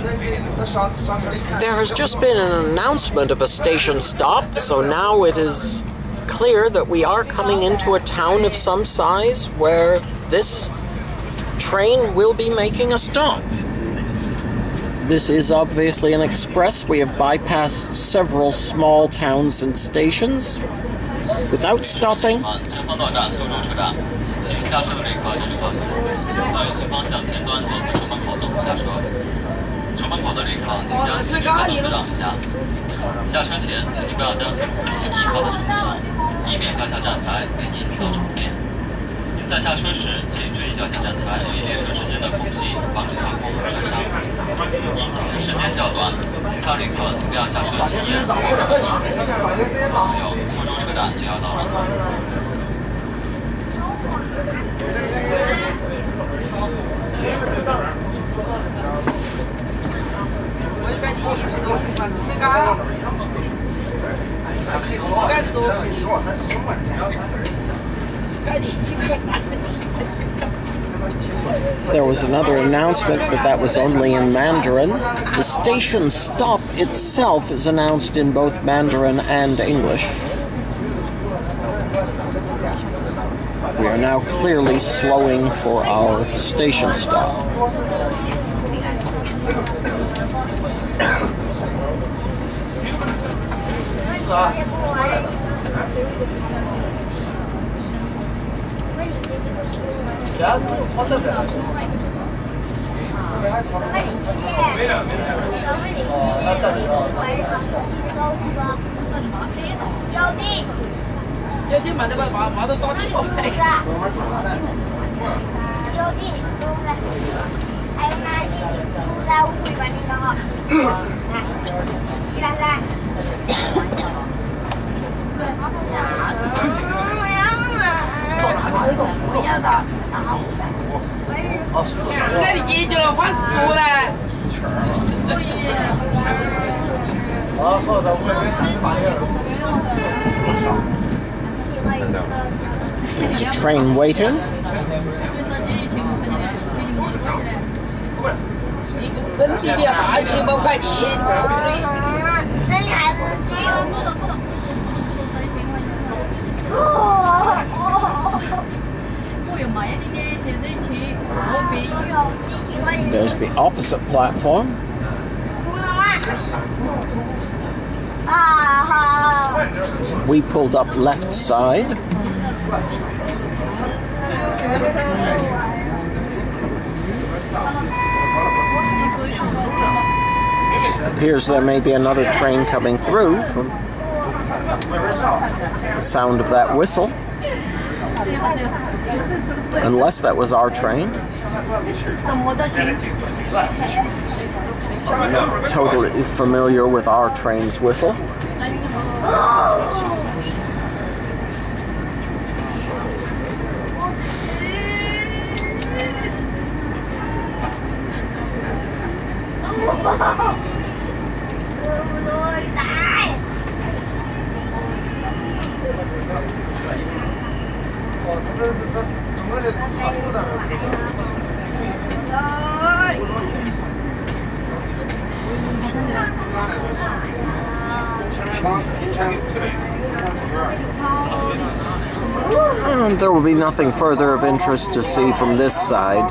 There has just been an announcement of a station stop, so now it is clear that we are coming into a town of some size where this train will be making a stop. This is obviously an express. We have bypassed several small towns and stations without stopping. There was another announcement, but that was only in Mandarin. The station stop itself is announced in both Mandarin and English. We are now clearly slowing for our station stop. There's a train waiting. There's the opposite platform. We pulled up left side. Appears there may be another train coming through from the sound of that whistle. Unless that was our train. I'm not totally familiar with our train's whistle. There will be nothing further of interest to see from this side.